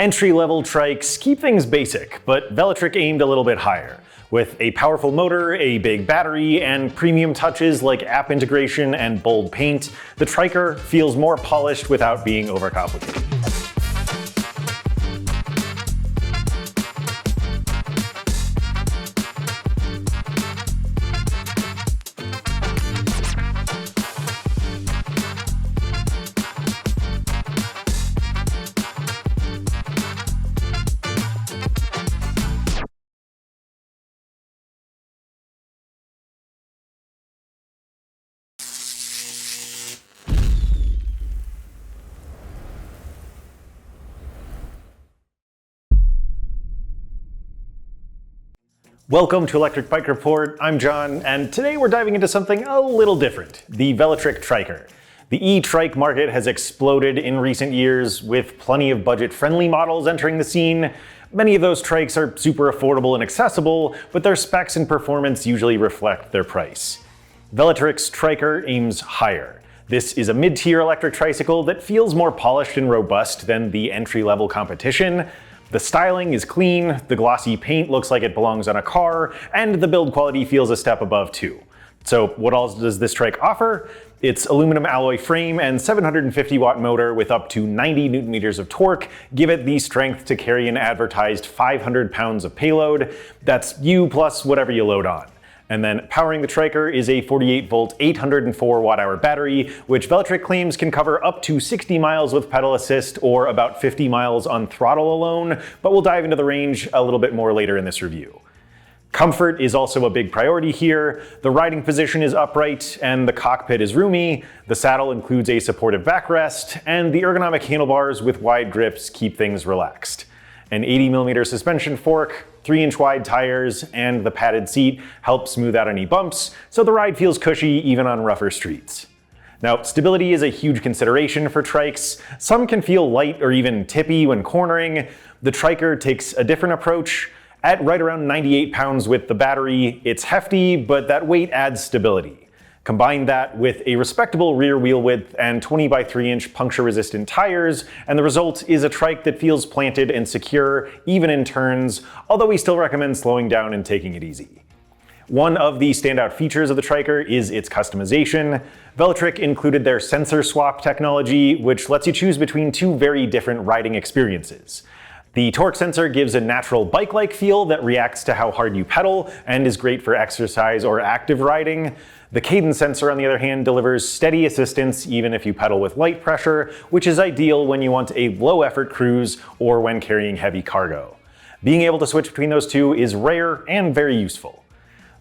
Entry-level trikes keep things basic, but Velotric aimed a little bit higher. With a powerful motor, a big battery, and premium touches like app integration and bold paint, the Triker feels more polished without being overcomplicated. Welcome to Electric Bike Report, I'm John, and today we're diving into something a little different, the Velotric Triker. The e-trike market has exploded in recent years, with plenty of budget-friendly models entering the scene. Many of those trikes are super affordable and accessible, but their specs and performance usually reflect their price. Velotric's Triker aims higher. This is a mid-tier electric tricycle that feels more polished and robust than the entry-level competition. The styling is clean, the glossy paint looks like it belongs on a car, and the build quality feels a step above too. So what else does this trike offer? Its aluminum alloy frame and 750 watt motor with up to 90 newton meters of torque give it the strength to carry an advertised 500 pounds of payload. That's you plus whatever you load on. And then powering the Triker is a 48 volt 804 watt hour battery, which Velotric claims can cover up to 60 miles with pedal assist or about 50 miles on throttle alone, but we'll dive into the range a little bit more later in this review. Comfort is also a big priority here. The riding position is upright and the cockpit is roomy. The saddle includes a supportive backrest, and the ergonomic handlebars with wide grips keep things relaxed. An 80mm suspension fork, 3-inch wide tires, and the padded seat help smooth out any bumps, so the ride feels cushy even on rougher streets. Now, stability is a huge consideration for trikes. Some can feel light or even tippy when cornering. The Triker takes a different approach. At right around 98 pounds with the battery, it's hefty, but that weight adds stability. Combine that with a respectable rear wheel width and 20 by 3-inch puncture-resistant tires, and the result is a trike that feels planted and secure, even in turns, although we still recommend slowing down and taking it easy. One of the standout features of the Triker is its customization. Velotric included their sensor swap technology, which lets you choose between two very different riding experiences. The torque sensor gives a natural bike-like feel that reacts to how hard you pedal and is great for exercise or active riding. The cadence sensor, on the other hand, delivers steady assistance even if you pedal with light pressure, which is ideal when you want a low-effort cruise or when carrying heavy cargo. Being able to switch between those two is rare and very useful.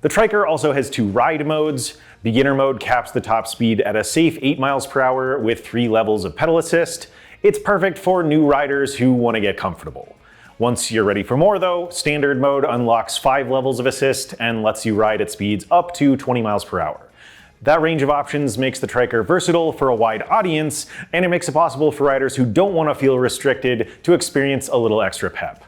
The Triker also has two ride modes. Beginner mode caps the top speed at a safe 8 miles per hour with 3 levels of pedal assist. It's perfect for new riders who want to get comfortable. Once you're ready for more though, standard mode unlocks 5 levels of assist and lets you ride at speeds up to 20 miles per hour. That range of options makes the Triker versatile for a wide audience, and it makes it possible for riders who don't want to feel restricted to experience a little extra pep.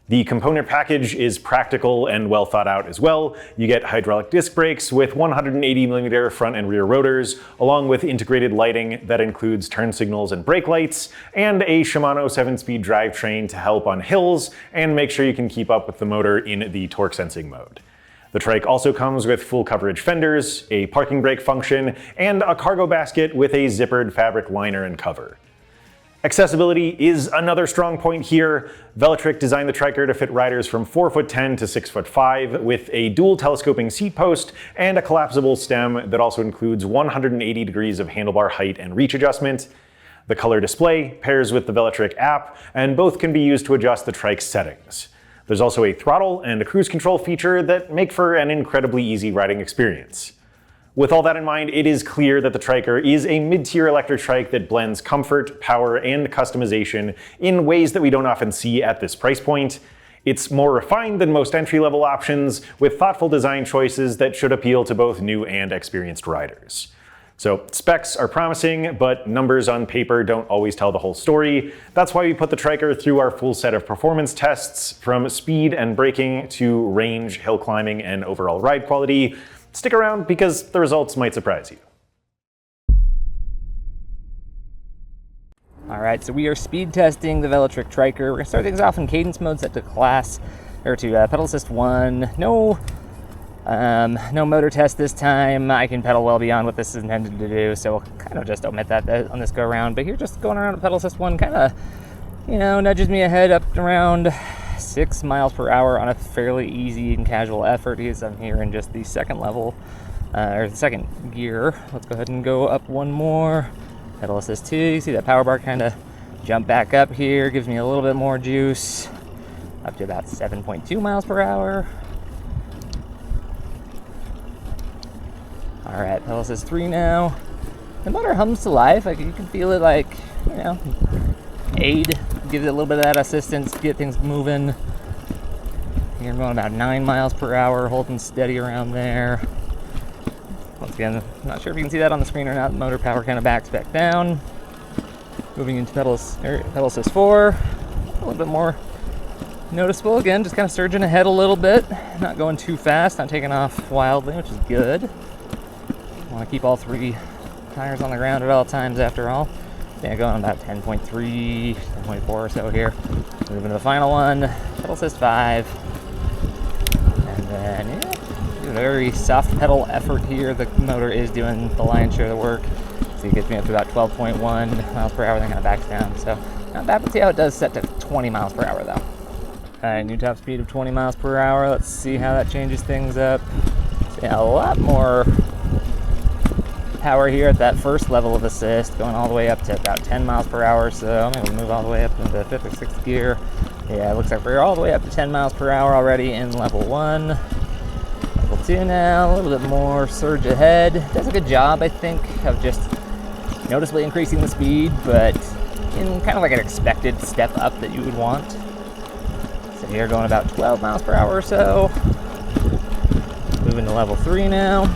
The component package is practical and well thought out as well. You get hydraulic disc brakes with 180mm front and rear rotors, along with integrated lighting that includes turn signals and brake lights, and a Shimano 7-speed drivetrain to help on hills and make sure you can keep up with the motor in the torque sensing mode. The Trike also comes with full coverage fenders, a parking brake function, and a cargo basket with a zippered fabric liner and cover. Accessibility is another strong point here. Velotric designed the Triker to fit riders from 4'10" to 6'5", with a dual telescoping seat post and a collapsible stem that also includes 180 degrees of handlebar height and reach adjustment. The color display pairs with the Velotric app, and both can be used to adjust the Trike's settings. There's also a throttle and a cruise control feature that make for an incredibly easy riding experience. With all that in mind, it is clear that the Triker is a mid-tier electric trike that blends comfort, power, and customization in ways that we don't often see at this price point. It's more refined than most entry-level options, with thoughtful design choices that should appeal to both new and experienced riders. So specs are promising, but numbers on paper don't always tell the whole story. That's why we put the Triker through our full set of performance tests, from speed and braking to range, hill climbing, and overall ride quality. Stick around because the results might surprise you. All All right, so we are speed testing the Velotric Triker. We're gonna start things off in cadence mode, set to pedal assist 1. No motor test this time. I can pedal well beyond what this is intended to do, so we'll kind of just omit that on this go around. But here, just going around at pedal assist 1, kind of, nudges me ahead up around 6 miles per hour on a fairly easy and casual effort. Because I'm here in just the second level, or the second gear. Let's go ahead and go up one more. Pedal assist 2, you see that power bar kind of jump back up here, gives me a little bit more juice, up to about 7.2 miles per hour. All right, pedal assist 3 now. The motor hums to life. Like, you can feel it, like, aid, gives it a little bit of that assistance to get things moving. Here I'm going about 9 miles per hour, holding steady around there. Once again, I'm not sure if you can see that on the screen or not. The motor power kind of backs back down. Moving into pedal assist 4, a little bit more noticeable. Again, just kind of surging ahead a little bit. Not going too fast, not taking off wildly, which is good. Want to keep all 3 tires on the ground at all times after all. Yeah, going about 10.3, 10.4 or so here. Moving to the final one, pedal assist 5. And then, very soft pedal effort here. The motor is doing the lion's share of the work. So it gets me up to about 12.1 miles per hour, then kind of backs down. So not bad. Let's see how it does set to 20 miles per hour though. All right, new top speed of 20 miles per hour. Let's see how that changes things up. So yeah, a lot more power here at that first level of assist, going all the way up to about 10 miles per hour. So maybe we'll move all the way up into 5th or 6th gear. Yeah, it looks like we're all the way up to 10 miles per hour already in level 1. Level 2 now, a little bit more surge ahead. Does a good job, I think, of just noticeably increasing the speed, but in kind of like an expected step up that you would want. So here going about 12 miles per hour or so. Moving to level 3 now.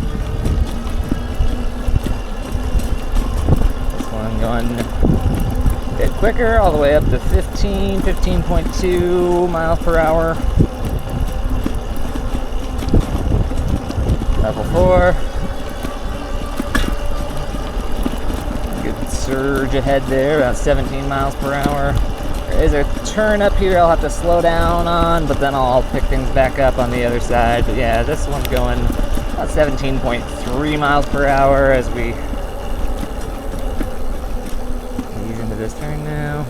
This one going a bit quicker, all the way up to 15.2 miles per hour. Level 4. Good surge ahead there, about 17 miles per hour. There is a turn up here I'll have to slow down on, but then I'll pick things back up on the other side. But yeah, this one's going about 17.3 miles per hour as we ease into this turn now.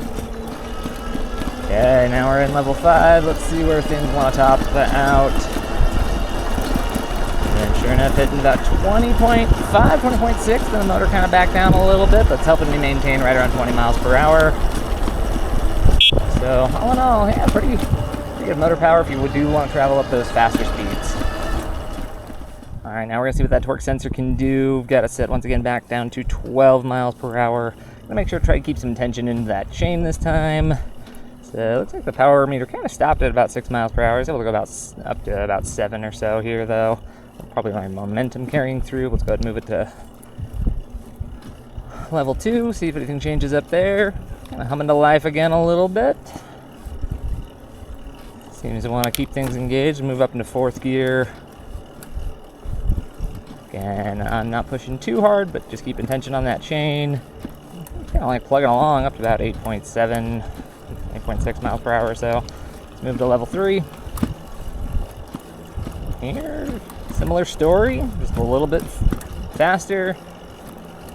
Okay, now we're in level 5. Let's see where things want to top out. And sure enough, hitting about 20.5, 20.6, then the motor kind of backed down a little bit, but it's helping me maintain right around 20 miles per hour. So all in all, yeah, pretty good motor power if you do want to travel up those faster speeds. All right, now we're gonna see what that torque sensor can do. We've got it set once again back down to 12 miles per hour. I'm gonna make sure to try to keep some tension into that chain this time. So it looks like the power meter kind of stopped at about 6 miles per hour. It's able to go up to about 7 or so here though. Probably my momentum carrying through. Let's go ahead and move it to level 2, see if anything changes up there. Kind of humming to life again a little bit. Seems to want to keep things engaged. Move up into 4th gear. Again, I'm not pushing too hard, but just keeping tension on that chain. Kind of like plugging along up to about 8.7, 8.6 miles per hour or so. Let's move to level 3. Here, similar story, just a little bit faster.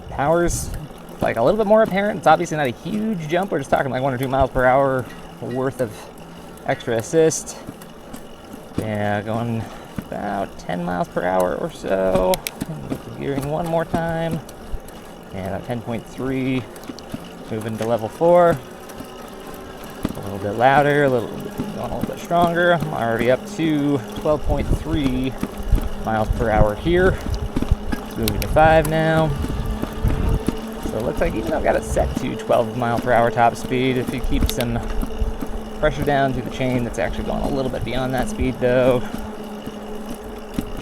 Power's like a little bit more apparent. It's obviously not a huge jump. We're just talking like 1 or 2 miles per hour worth of extra assist. Yeah, going about 10 miles per hour or so. Gearing one more time. And about 10.3. Moving to level 4. A little bit louder, going a little bit stronger. I'm already up to 12.3 miles per hour here. Moving to 5 now. So it looks like even though I've got it set to 12 mile per hour top speed, if you keep some pressure down through the chain, that's actually going a little bit beyond that speed though.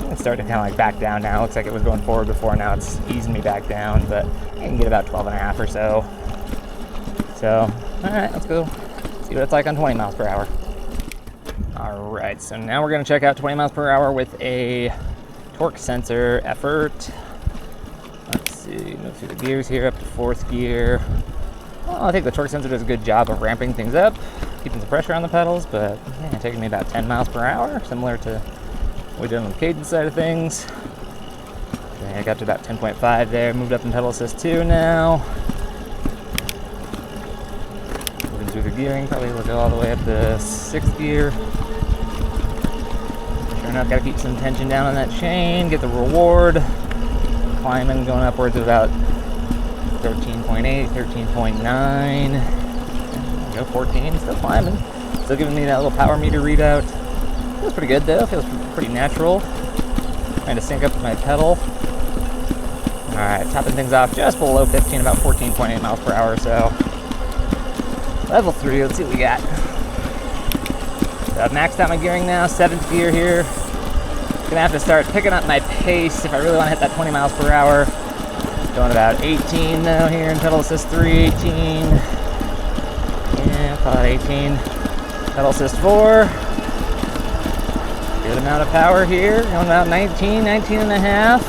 It's starting to kind of like back down now. Looks like it was going forward before, now it's easing me back down, but I can get about 12.5 or so. So, alright, let's go see what it's like on 20 miles per hour. Alright, so now we're going to check out 20 miles per hour with a torque sensor effort. Let's see, move through the gears here up to 4th gear. Oh, Well, I think the torque sensor does a good job of ramping things up, keeping some pressure on the pedals, but yeah, taking me about 10 miles per hour, similar to what we've done on the cadence side of things. Okay, I got to about 10.5 there, moved up in pedal assist 2 now. Moving through the gearing, probably will go all the way up to 6th gear. Sure enough, gotta keep some tension down on that chain, get the reward. Climbing, going upwards of about 13.8, 13.9. Go 14, still climbing. Still giving me that little power meter readout. Feels pretty good though, feels pretty natural. Trying to sync up with my pedal. Alright, topping things off just below 15, about 14.8 miles per hour or so. Level 3, let's see what we got. So I've maxed out my gearing now, 7th gear here. Gonna have to start picking up my pace if I really want to hit that 20 miles per hour. Going about 18 now here in pedal assist 3, 18. Yeah, call it 18. Pedal assist 4. Good amount of power here. Going about 19, 19 and a half.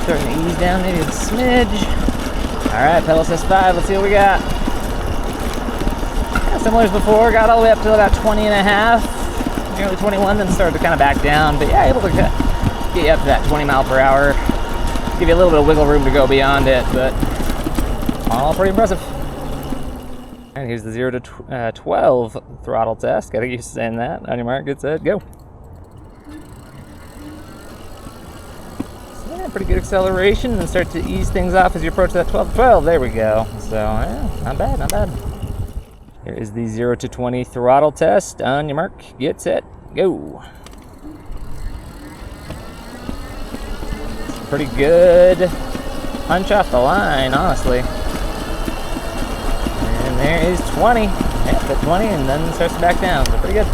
Starting to ease down maybe a smidge. Alright, pedal assist 5, let's see what we got. Yeah, similar as before, got all the way up to about 20 and a half. Nearly 21, then started to kind of back down, but yeah, able to get you up to that 20 mile per hour. Give you a little bit of wiggle room to go beyond it, but all pretty impressive. And here's the 0 to 12 throttle test. Gotta get used to saying that. On your mark, get set, go. So yeah, pretty good acceleration, and then start to ease things off as you approach that 12. There we go. So yeah, not bad, not bad. Here is the 0 to 20 throttle test. On your mark, get set, go. Pretty good punch off the line, honestly. And there is 20. Yep, the 20, and then starts to back down. So pretty good.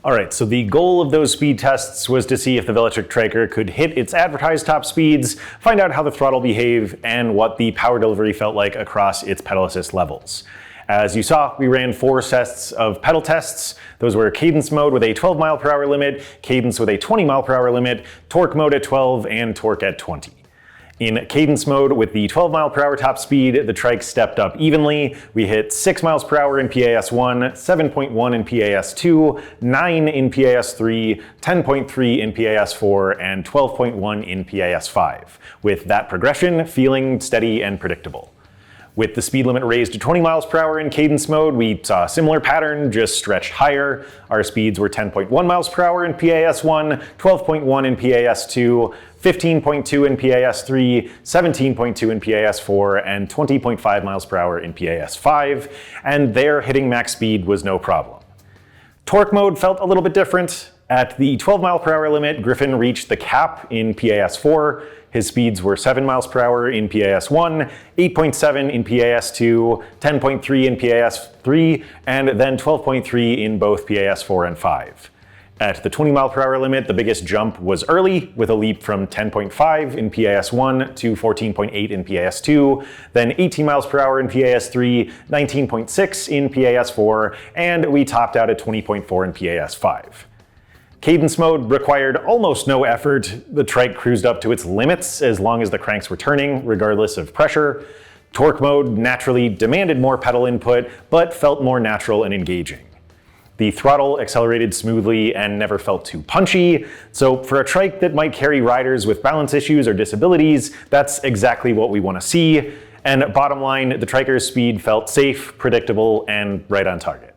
All right, so the goal of those speed tests was to see if the Velotric Triker could hit its advertised top speeds, find out how the throttle behaved, and what the power delivery felt like across its pedal assist levels. As you saw, we ran 4 sets of pedal tests. Those were cadence mode with a 12 mile per hour limit, cadence with a 20 mile per hour limit, torque mode at 12, and torque at 20. In cadence mode with the 12 mile per hour top speed, the Trike stepped up evenly. We hit 6 miles per hour in PAS1, 7.1 in PAS2, 9 in PAS3, 10.3 in PAS4, and 12.1 in PAS5, with that progression feeling steady and predictable. With the speed limit raised to 20 miles per hour in cadence mode, we saw a similar pattern, just stretched higher. Our speeds were 10.1 miles per hour in PAS1, 12.1 in PAS2, 15.2 in PAS3, 17.2 in PAS4, and 20.5 miles per hour in PAS5, and there hitting max speed was no problem. Torque mode felt a little bit different. At the 12 mile per hour limit, Griffin reached the cap in PAS4. His speeds were 7 miles per hour in PAS1, 8.7 in PAS2, 10.3 in PAS3, and then 12.3 in both PAS4 and 5. At the 20 mile per hour limit, the biggest jump was early, with a leap from 10.5 in PAS1 to 14.8 in PAS2, then 18 miles per hour in PAS3, 19.6 in PAS4, and we topped out at 20.4 in PAS5. Cadence mode required almost no effort. The Trike cruised up to its limits as long as the cranks were turning, regardless of pressure. Torque mode naturally demanded more pedal input, but felt more natural and engaging. The throttle accelerated smoothly and never felt too punchy, so for a Trike that might carry riders with balance issues or disabilities, that's exactly what we want to see. And bottom line, the Triker's speed felt safe, predictable, and right on target.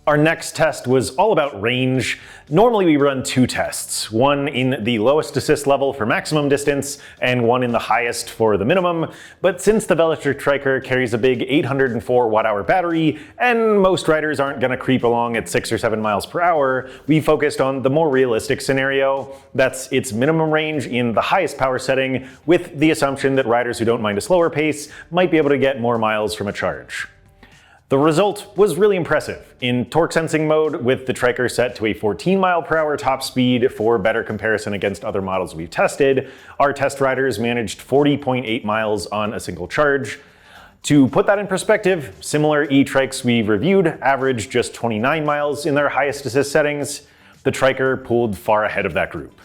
Our next test was all about range. Normally we run 2 tests, one in the lowest assist level for maximum distance and one in the highest for the minimum, but since the Velotric Triker carries a big 804 watt-hour battery and most riders aren't going to creep along at 6 or 7 miles per hour, we focused on the more realistic scenario. That's its minimum range in the highest power setting, with the assumption that riders who don't mind a slower pace might be able to get more miles from a charge. The result was really impressive. In torque sensing mode, with the Triker set to a 14 mile per hour top speed for better comparison against other models we've tested, our test riders managed 40.8 miles on a single charge. To put that in perspective, similar e-trikes we've reviewed averaged just 29 miles in their highest assist settings. The Triker pulled far ahead of that group.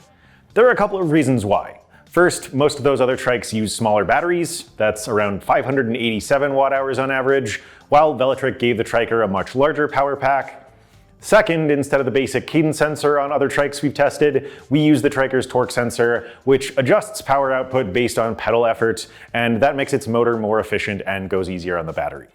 There are a couple of reasons why. First, most of those other trikes use smaller batteries. That's around 587 watt hours on average, while Velotric gave the Triker a much larger power pack. Second, instead of the basic cadence sensor on other trikes we've tested, we use the Triker's torque sensor, which adjusts power output based on pedal effort, and that makes its motor more efficient and goes easier on the battery.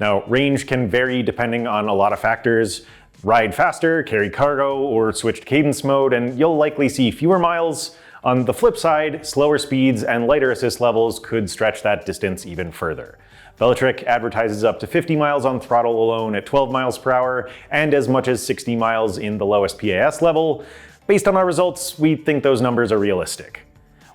Now, range can vary depending on a lot of factors. Ride faster, carry cargo, or switch to cadence mode, and you'll likely see fewer miles. On the flip side, slower speeds and lighter assist levels could stretch that distance even further. Velotric advertises up to 50 miles on throttle alone at 12 miles per hour, and as much as 60 miles in the lowest PAS level. Based on our results, we think those numbers are realistic.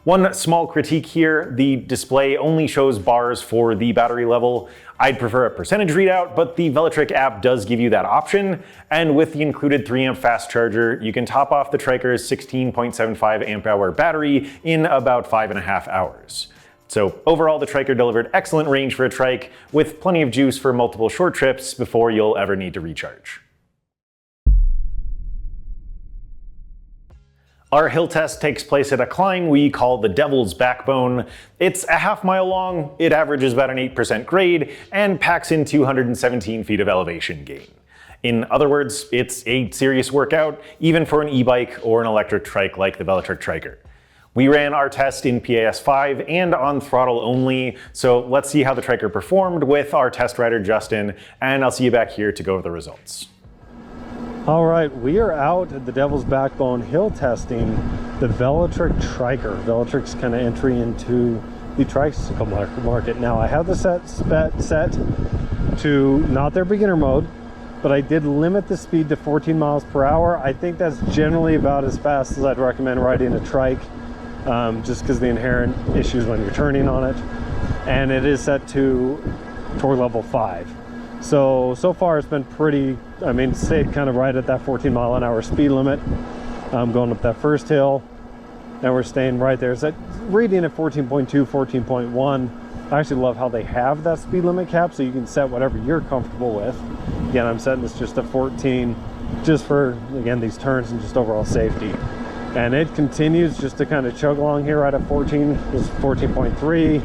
One small critique here, the display only shows bars for the battery level. I'd prefer a percentage readout, but the Velotric app does give you that option, and with the included 3-amp fast charger, you can top off the Triker's 16.75 amp hour battery in about 5.5 hours. So overall, the Triker delivered excellent range for a trike, with plenty of juice for multiple short trips before you'll ever need to recharge. Our hill test takes place at a climb we call the Devil's Backbone. It's a half-mile long, it averages about an 8% grade, and packs in 217 feet of elevation gain. In other words, it's a serious workout, even for an e-bike or an electric trike like the Velotric Triker. We ran our test in PAS 5 and on throttle only, so let's see how the Triker performed with our test rider Justin, and I'll see you back here to go over the results. All right, we are out at the Devil's Backbone hill testing the Velotric Triker. Velotric's kind of entry into the tricycle market. Now, I have the set to not their beginner mode, but I did limit the speed to 14 miles per hour. I think that's generally about as fast as I'd recommend riding a trike, just because the inherent issues when you're turning on it. And it is set to torque level 5. So far it's been pretty, stayed kind of right at that 14 mile an hour speed limit. Going up that first hill, and we're staying right there. It's at reading at 14.2, 14.1. I actually love how they have that speed limit cap, so you can set whatever you're comfortable with. Again, I'm setting this just at 14, just for, again, these turns and just overall safety. And it continues just to kind of chug along here right at 14. This is 14.3.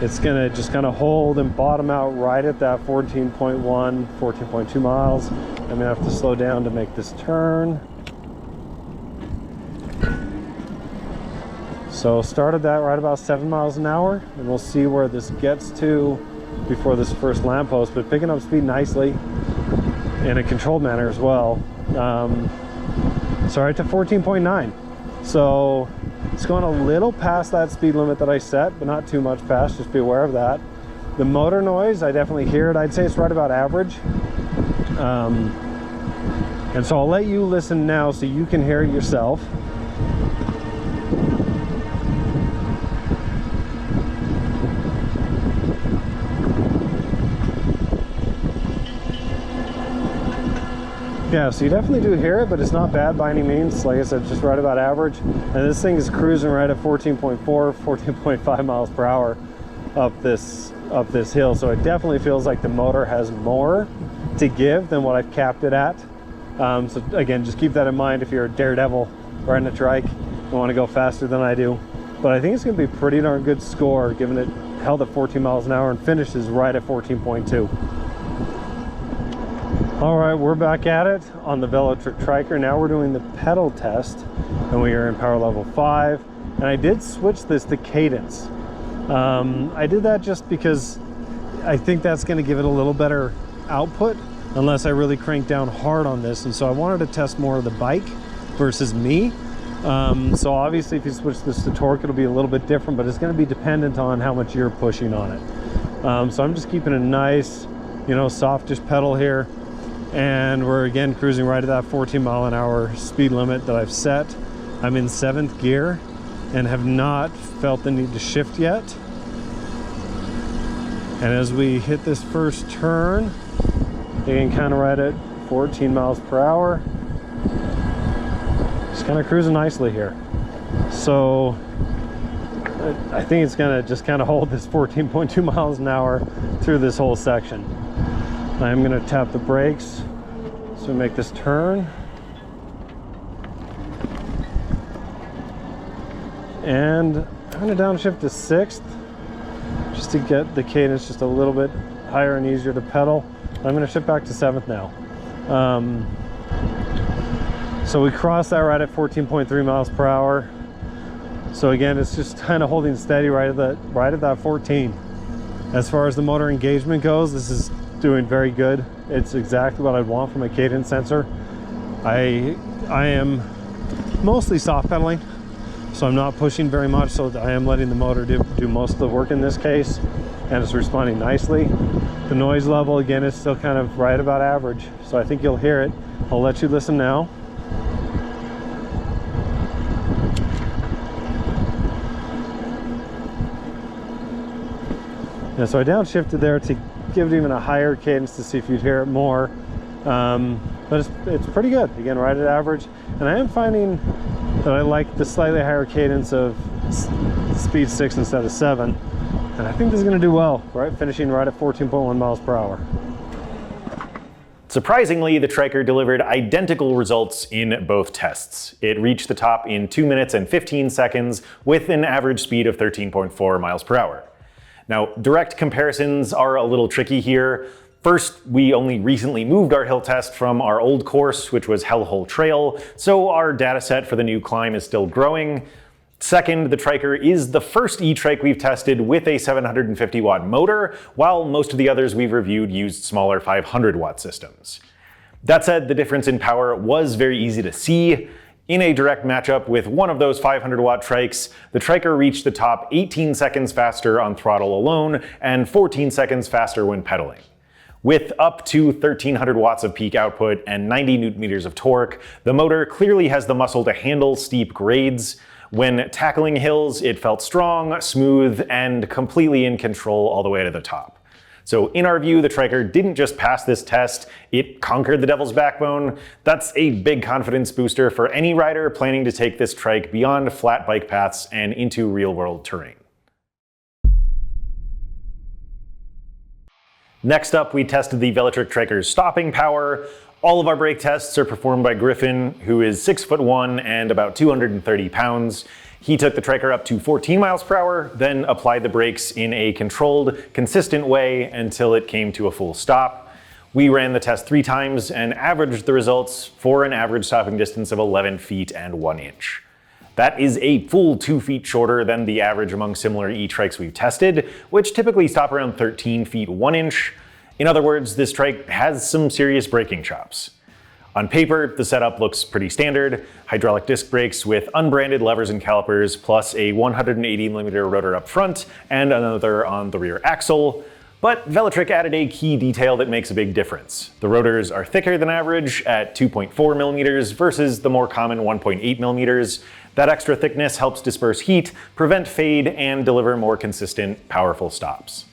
It's gonna just kind of hold and bottom out right at that 14.1, 14.2 miles. I'm gonna have to slow down to make this turn. So started that right about 7 miles an hour, and we'll see where this gets to before this first lamppost, but picking up speed nicely in a controlled manner as well. So right to 14.9. So it's going a little past that speed limit that I set, but not too much past, just be aware of that. The motor noise, I definitely hear it. I'd say it's right about average. And so I'll let you listen now so you can hear it yourself. Yeah, so you definitely do hear it, but it's not bad by any means. Like I said, just right about average. And this thing is cruising right at 14.4, 14.5 miles per hour up this hill. So it definitely feels like the motor has more to give than what I've capped it at. So again, just keep that in mind if you're a daredevil riding a trike and want to go faster than I do. But I think it's going to be a pretty darn good score, given it held at 14 miles an hour and finishes right at 14.2. All right, we're back at it on the Velotric Triker. Now we're doing the pedal test, and we are in power level 5. And I did switch this to cadence. I did that just because I think that's going to give it a little better output, unless I really crank down hard on this. And so I wanted to test more of the bike versus me. So obviously, if you switch this to torque, it'll be a little bit different, but it's going to be dependent on how much you're pushing on it. So I'm just keeping a nice, softish pedal here. And we're again cruising right at that 14 mile an hour speed limit that I've set. I'm in 7th gear and have not felt the need to shift yet. And as we hit this first turn, again kind of right at 14 miles per hour. Just kind of cruising nicely here. So I think it's gonna just kind of hold this 14.2 miles an hour through this whole section. I'm going to tap the brakes so we make this turn. And I'm gonna downshift to 6th just to get the cadence just a little bit higher and easier to pedal. I'm gonna shift back to 7th now. So we crossed that right at 14.3 miles per hour. So again, it's just kind of holding steady right at that 14. As far as the motor engagement goes, this is doing very good. It's exactly what I'd want from a cadence sensor. I am mostly soft pedaling, so I'm not pushing very much, so I am letting the motor do most of the work in this case, and it's responding nicely. The noise level, again, is still kind of right about average, so I think you'll hear it. I'll let you listen now. Yeah, so I downshifted there to give it even a higher cadence to see if you'd hear it more. But it's pretty good, again, right at average. And I am finding that I like the slightly higher cadence of speed 6 instead of 7. And I think this is gonna do well, right? Finishing right at 14.1 miles per hour. Surprisingly, the Triker delivered identical results in both tests. It reached the top in 2 minutes and 15 seconds with an average speed of 13.4 miles per hour. Now, direct comparisons are a little tricky here. First, we only recently moved our hill test from our old course, which was Hellhole Trail, so our dataset for the new climb is still growing. Second, the Triker is the first e-trike we've tested with a 750 watt motor, while most of the others we've reviewed used smaller 500 watt systems. That said, the difference in power was very easy to see. In a direct matchup with one of those 500 watt trikes, the Triker reached the top 18 seconds faster on throttle alone and 14 seconds faster when pedaling. With up to 1300 watts of peak output and 90 newton meters of torque, the motor clearly has the muscle to handle steep grades. When tackling hills, it felt strong, smooth, and completely in control all the way to the top. So in our view, the Triker didn't just pass this test, it conquered the devil's backbone. That's a big confidence booster for any rider planning to take this trike beyond flat bike paths and into real-world terrain. Next up, we tested the Velotric Triker's stopping power. All of our brake tests are performed by Griffin, who is 6'1" and about 230 pounds. He took the Triker up to 14 miles per hour, then applied the brakes in a controlled, consistent way until it came to a full stop. We ran the test 3 times and averaged the results for an average stopping distance of 11 feet and 1 inch. That is a full 2 feet shorter than the average among similar e-trikes we've tested, which typically stop around 13 feet 1 inch. In other words, this trike has some serious braking chops. On paper, the setup looks pretty standard: hydraulic disc brakes with unbranded levers and calipers, plus a 180mm rotor up front and another on the rear axle. But Velotric added a key detail that makes a big difference. The rotors are thicker than average at 2.4mm versus the more common 1.8mm. That extra thickness helps disperse heat, prevent fade, and deliver more consistent, powerful stops.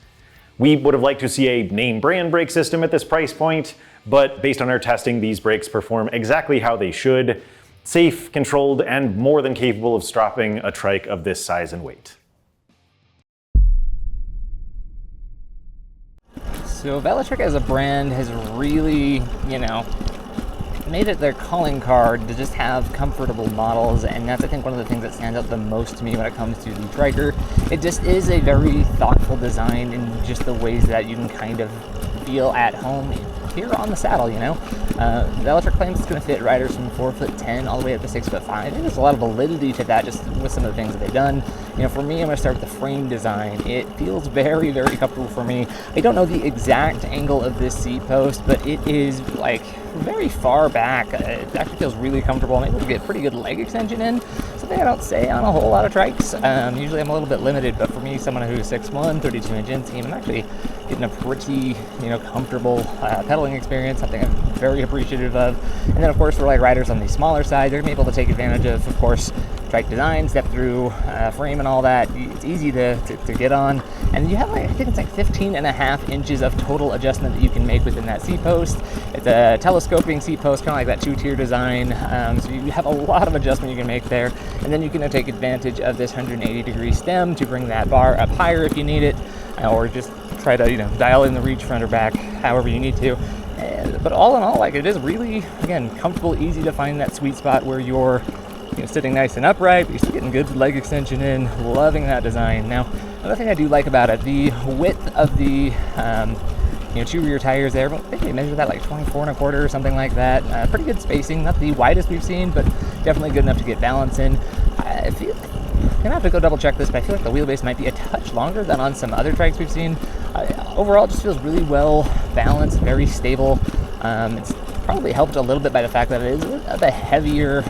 We would have liked to see a name brand brake system at this price point, but based on our testing, these brakes perform exactly how they should: safe, controlled, and more than capable of stopping a trike of this size and weight. So Velotric as a brand has really, made it their calling card to just have comfortable models, and that's, I think, one of the things that stands out the most to me when it comes to the Triker. It just is a very thoughtful design in just the ways that you can kind of feel at home here on the saddle, Velotric claims it's going to fit riders from 4'10" all the way up to 6'5". I think there's a lot of validity to that just with some of the things that they've done. For me, I'm going to start with the frame design. It feels very, very comfortable for me. I don't know the exact angle of this seat post, but it is like very far back. It actually feels really comfortable. I'm able to get pretty good leg extension in, something I don't say on a whole lot of trikes. Usually I'm a little bit limited, but for me, someone who's 6'1", 32-inch inseam, I'm actually getting a pretty, comfortable pedaling experience, something I'm very appreciative of. And then, of course, for riders on the smaller side, they're going to be able to take advantage of course, trike design, step through frame and all that. It's easy to get on. And you have, I think it's 15.5 inches of total adjustment that you can make within that seat post. It's a telescoping seat post, kind of like that 2-tier design. So you have a lot of adjustment you can make there. And then you can take advantage of this 180-degree stem to bring that bar up higher if you need it, or just try to, dial in the reach front or back, however you need to. But all in all, it is really, again, comfortable, easy to find that sweet spot where you're sitting nice and upright, but you're still getting good leg extension in. Loving that design. Now, another thing I do like about it, the width of the two rear tires there. I think they measure that like 24.25 or something like that. Pretty good spacing, not the widest we've seen, but definitely good enough to get balance in. I feel I'm gonna have to go double check this, but I feel like the wheelbase might be a touch longer than on some other trikes we've seen. Overall, it just feels really well balanced, very stable. It's probably helped a little bit by the fact that it is a heavier,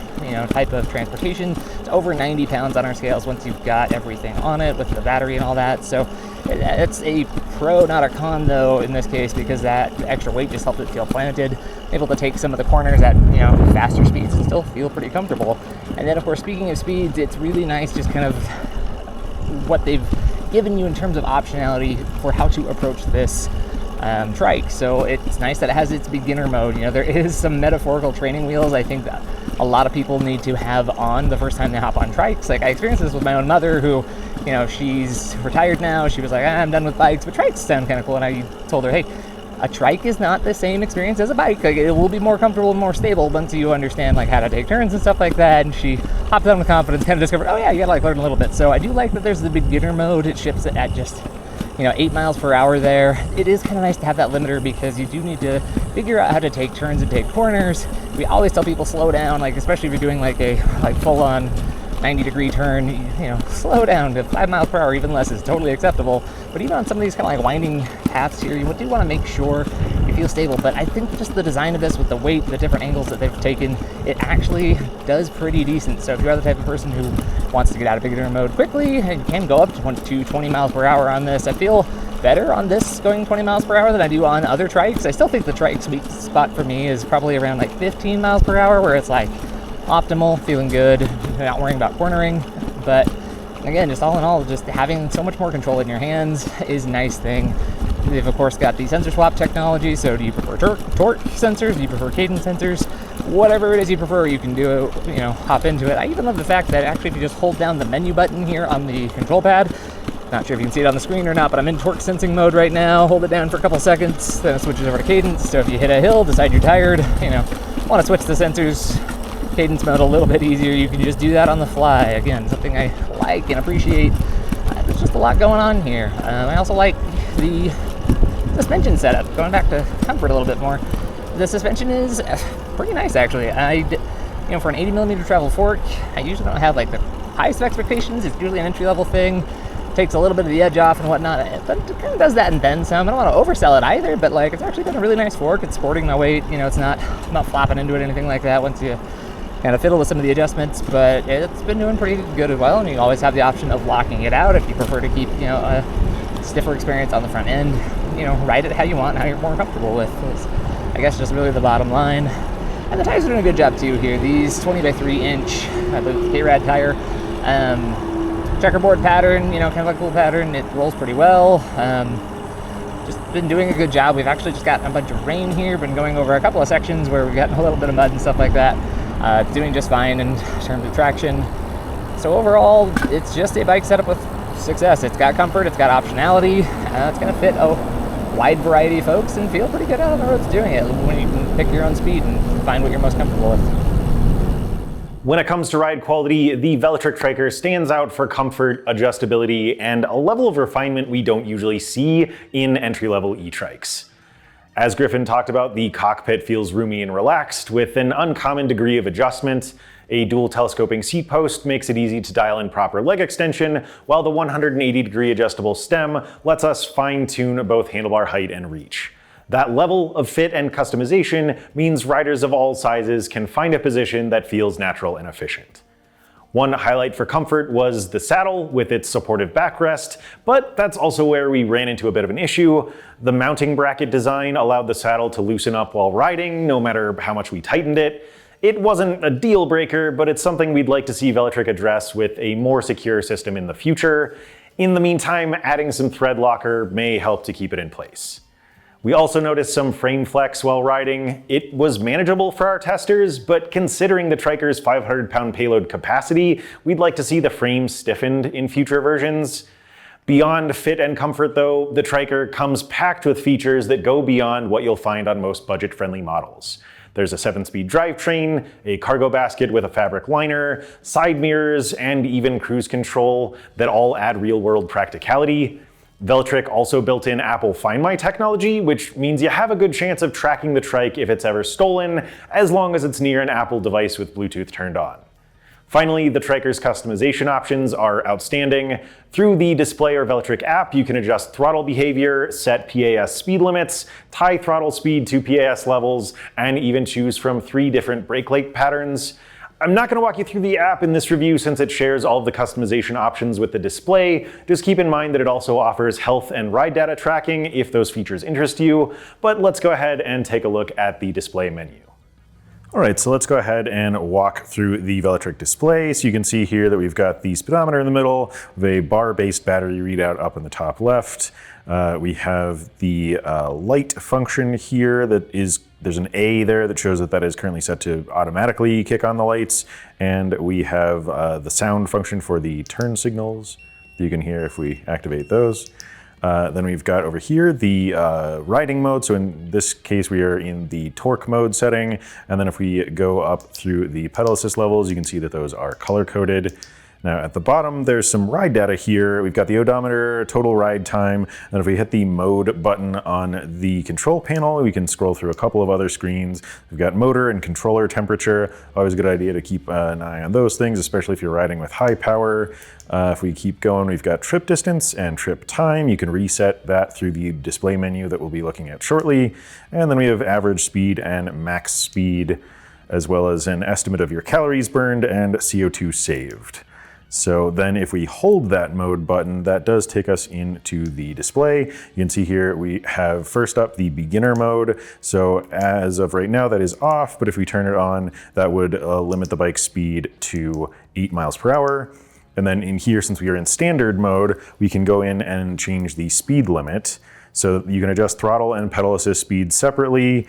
type of transportation. It's over 90 pounds on our scales once you've got everything on it with the battery and all that. So it's a pro, not a con though in this case, because that extra weight just helped it feel planted, able to take some of the corners at faster speeds and still feel pretty comfortable. And then of course, speaking of speeds, it's really nice just kind of what they've given you in terms of optionality for how to approach this trike. So it's nice that it has its beginner mode. There is some metaphorical training wheels I think that a lot of people need to have on the first time they hop on trikes. Like I experienced this with my own mother who, she's retired now. She was like, I'm done with bikes, but trikes sound kind of cool. And I told her, hey, a trike is not the same experience as a bike. Like it will be more comfortable and more stable once you understand like how to take turns and stuff like that. And she hopped on with confidence, kind of discovered, oh yeah, you gotta like learn a little bit. So I do like that there's the beginner mode. It ships it at just 8 miles per hour there. It is kind of nice to have that limiter because you do need to figure out how to take turns and take corners. We always tell people slow down, like especially if you're doing like a full-on 90-degree turn, slow down to 5 miles per hour, even less is totally acceptable. But even on some of these kind of like winding paths here, you do want to make sure you feel stable. But I think just the design of this with the weight, the different angles that they've taken, it actually does pretty decent. So if you are the type of person who wants to get out of beginner mode quickly and can go up to 20 miles per hour on this, I feel better on this going 20 miles per hour than I do on other trikes. I still think the trike sweet spot for me is probably around like 15 miles per hour, where it's like optimal, feeling good, not worrying about cornering. But again, just all in all, just having so much more control in your hands is a nice thing. They've of course got the sensor swap technology. So do you prefer torque sensors? Do you prefer cadence sensors? Whatever it is you prefer, you can do it, hop into it. I even love the fact that actually if you just hold down the menu button here on the control pad, not sure if you can see it on the screen or not, but I'm in torque sensing mode right now. Hold it down for a couple seconds, then it switches over to cadence. So if you hit a hill, decide you're tired, want to switch the sensors, cadence mode a little bit easier, you can just do that on the fly. Again, something I like and appreciate. There's just a lot going on here. I also like the suspension setup. Going back to comfort a little bit more, the suspension is pretty nice actually. For an 80 millimeter travel fork, I usually don't have like the highest of expectations. It's usually an entry-level thing. Takes a little bit of the edge off and whatnot, but it kind of does that and then some. I don't want to oversell it either, but like it's actually been a really nice fork. It's sporting my weight. It's not flopping into it or anything like that once you kind of fiddle with some of the adjustments, but it's been doing pretty good as well. And you always have the option of locking it out if you prefer to keep a stiffer experience on the front end. Ride it how you want, how you're more comfortable with. It's, I guess, just really the bottom line. And the tires are doing a good job too here. These 20 by 3 inch, I believe, K-Rad tire. Checkerboard pattern, kind of like a cool pattern. It rolls pretty well. Just been doing a good job. We've actually just gotten a bunch of rain here. Been going over a couple of sections where we've gotten a little bit of mud and stuff like that. Doing just fine in terms of traction. So overall, it's just a bike setup with success. It's got comfort, it's got optionality. It's going to fit a wide variety of folks and feel pretty good out on the roads doing it when you can pick your own speed and find what you're most comfortable with. When it comes to ride quality, the Velotric Triker stands out for comfort, adjustability, and a level of refinement we don't usually see in entry-level e-trikes. As Griffin talked about, the cockpit feels roomy and relaxed with an uncommon degree of adjustment. A dual telescoping seat post makes it easy to dial in proper leg extension, while the 180-degree adjustable stem lets us fine-tune both handlebar height and reach. That level of fit and customization means riders of all sizes can find a position that feels natural and efficient. One highlight for comfort was the saddle with its supportive backrest, but that's also where we ran into a bit of an issue. The mounting bracket design allowed the saddle to loosen up while riding, no matter how much we tightened it. It wasn't a deal breaker, but it's something we'd like to see Velotric address with a more secure system in the future. In the meantime, adding some thread locker may help to keep it in place. We also noticed some frame flex while riding. It was manageable for our testers, but considering the Triker's 500-pound payload capacity, we'd like to see the frame stiffened in future versions. Beyond fit and comfort though, the Triker comes packed with features that go beyond what you'll find on most budget-friendly models. There's a 7-speed drivetrain, a cargo basket with a fabric liner, side mirrors, and even cruise control that all add real-world practicality. Velotric also built in Apple Find My technology, which means you have a good chance of tracking the trike if it's ever stolen, as long as it's near an Apple device with Bluetooth turned on. Finally, the Triker's customization options are outstanding. Through the Display or Velotric app, you can adjust throttle behavior, set PAS speed limits, tie throttle speed to PAS levels, and even choose from 3 different brake light patterns. I'm not going to walk you through the app in this review since it shares all of the customization options with the display. Just keep in mind that it also offers health and ride data tracking if those features interest you. But let's go ahead and take a look at the display menu. All right, so let's go ahead and walk through the Velotric display. So you can see here that we've got the speedometer in the middle, with a bar-based battery readout up in the top left. We have the light function here there's an A there that shows that is currently set to automatically kick on the lights. And we have the sound function for the turn signals that you can hear if we activate those. Then we've got over here the riding mode. So in this case, we are in the torque mode setting. And then if we go up through the pedal assist levels, you can see that those are color coded. Now at the bottom, there's some ride data here. We've got the odometer, total ride time, and if we hit the mode button on the control panel, we can scroll through a couple of other screens. We've got motor and controller temperature. Always a good idea to keep an eye on those things, especially if you're riding with high power. If we keep going, we've got trip distance and trip time. You can reset that through the display menu that we'll be looking at shortly. And then we have average speed and max speed, as well as an estimate of your calories burned and CO2 saved. So then if we hold that mode button, that does take us into the display. You can see here we have first up the beginner mode. So as of right now, that is off, but if we turn it on, that would limit the bike's speed to 8 miles per hour. And then in here, since we are in standard mode, we can go in and change the speed limit. So you can adjust throttle and pedal assist speed separately.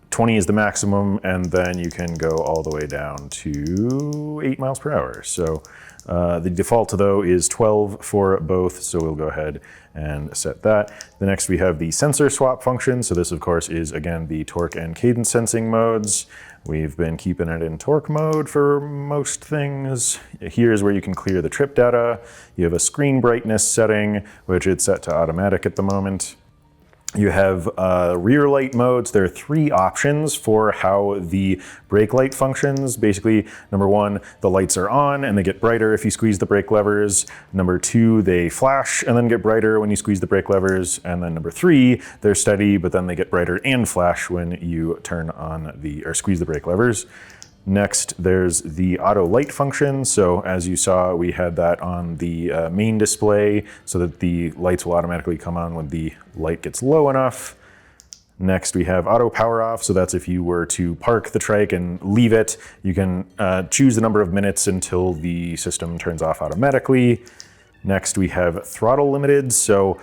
20 is the maximum, and then you can go all the way down to 8 miles per hour. So the default though is 12 for both, so we'll go ahead and set that. The next we have the sensor swap function. So this of course is again the torque and cadence sensing modes. We've been keeping it in torque mode for most things. Here's where you can clear the trip data. You have a screen brightness setting, which is set to automatic at the moment. You have rear light modes. There are 3 options for how the brake light functions. Basically, number 1, the lights are on and they get brighter if you squeeze the brake levers. Number 2, they flash and then get brighter when you squeeze the brake levers. And then number 3, they're steady, but then they get brighter and flash when you turn on or squeeze the brake levers. Next, there's the auto light function. So as you saw, we had that on the main display so that the lights will automatically come on when the light gets low enough. Next, we have auto power off. So that's if you were to park the trike and leave it, you can choose the number of minutes until the system turns off automatically. Next, we have throttle limited. So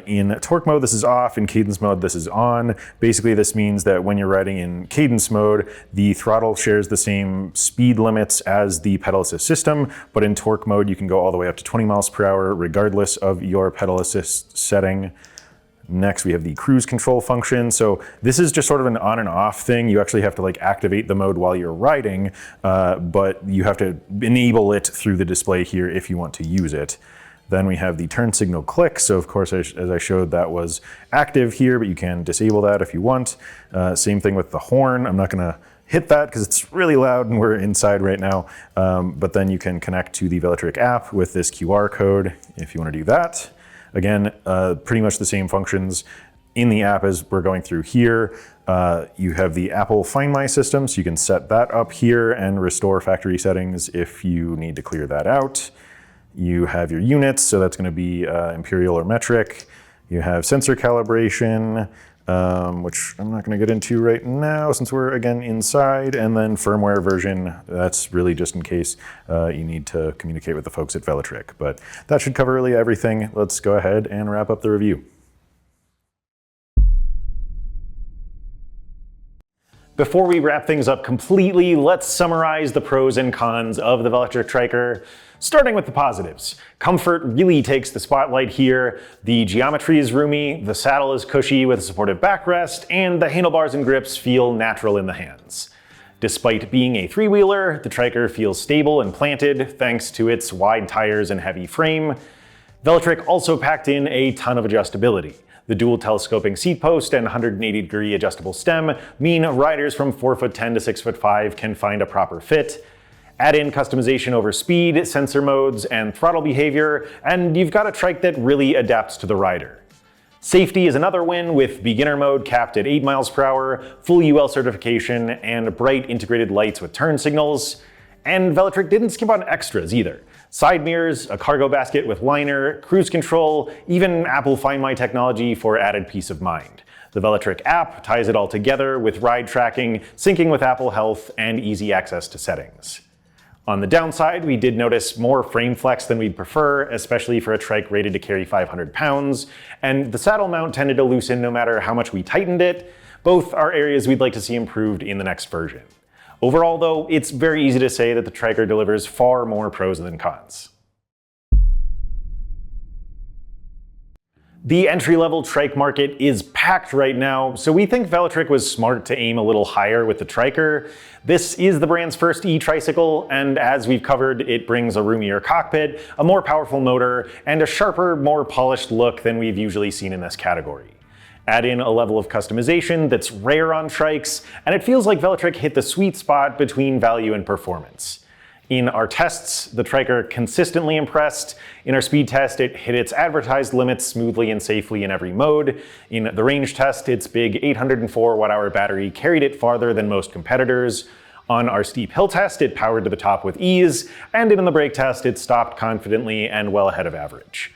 in torque mode, this is off. In cadence mode, this is on. Basically, this means that when you're riding in cadence mode, the throttle shares the same speed limits as the pedal assist system. But in torque mode, you can go all the way up to 20 miles per hour, regardless of your pedal assist setting. Next, we have the cruise control function. So this is just sort of an on and off thing. You actually have to activate the mode while you're riding, but you have to enable it through the display here if you want to use it. Then we have the turn signal click. So of course, as I showed, that was active here, but you can disable that if you want. Same thing with the horn. I'm not gonna hit that because it's really loud and we're inside right now. But then you can connect to the Velotric app with this QR code if you wanna do that. Again, pretty much the same functions in the app as we're going through here. You have the Apple Find My system, so you can set that up here and restore factory settings if you need to clear that out. You have your units, so that's going to be imperial or metric. You have sensor calibration, which I'm not going to get into right now since we're again inside, and then firmware version. That's really just in case you need to communicate with the folks at Velotric. But that should cover really everything. Let's go ahead and wrap up the review. Before we wrap things up completely, let's summarize the pros and cons of the Velotric Triker. Starting with the positives. Comfort really takes the spotlight here. The geometry is roomy, the saddle is cushy with a supportive backrest, and the handlebars and grips feel natural in the hands. Despite being a three-wheeler, the Triker feels stable and planted thanks to its wide tires and heavy frame. Velotric also packed in a ton of adjustability. The dual telescoping seat post and 180-degree adjustable stem mean riders from 4'10" to 6'5" can find a proper fit. Add in customization over speed, sensor modes, and throttle behavior, and you've got a trike that really adapts to the rider. Safety is another win, with beginner mode capped at 8 miles per hour, full UL certification, and bright integrated lights with turn signals. And Velotric didn't skip on extras either. Side mirrors, a cargo basket with liner, cruise control, even Apple Find My technology for added peace of mind. The Velotric app ties it all together with ride tracking, syncing with Apple Health, and easy access to settings. On the downside, we did notice more frame flex than we'd prefer, especially for a trike rated to carry 500 pounds, and the saddle mount tended to loosen no matter how much we tightened it. Both are areas we'd like to see improved in the next version. Overall though, it's very easy to say that the Triker delivers far more pros than cons. The entry-level trike market is packed right now, so we think Velotric was smart to aim a little higher with the Triker. This is the brand's first e-tricycle, and as we've covered, it brings a roomier cockpit, a more powerful motor, and a sharper, more polished look than we've usually seen in this category. Add in a level of customization that's rare on trikes, and it feels like Velotric hit the sweet spot between value and performance. In our tests, the Triker consistently impressed. In our speed test, it hit its advertised limits smoothly and safely in every mode. In the range test, its big 804 watt-hour battery carried it farther than most competitors. On our steep hill test, it powered to the top with ease, and in the brake test, it stopped confidently and well ahead of average.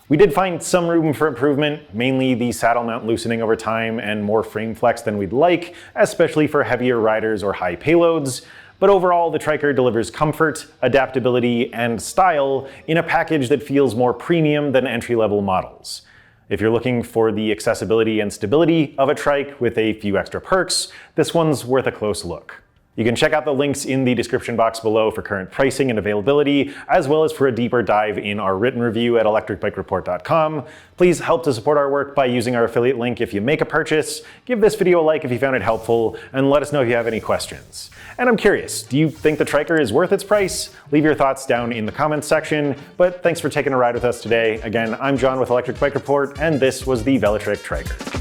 We did find some room for improvement, mainly the saddle mount loosening over time and more frame flex than we'd like, especially for heavier riders or high payloads. But overall, the Triker delivers comfort, adaptability, and style in a package that feels more premium than entry-level models. If you're looking for the accessibility and stability of a trike with a few extra perks, this one's worth a close look. You can check out the links in the description box below for current pricing and availability, as well as for a deeper dive in our written review at electricbikereport.com. Please help to support our work by using our affiliate link if you make a purchase. Give this video a like if you found it helpful, and let us know if you have any questions. And I'm curious, do you think the Triker is worth its price? Leave your thoughts down in the comments section, but thanks for taking a ride with us today. Again, I'm John with Electric Bike Report, and this was the Velotric Triker.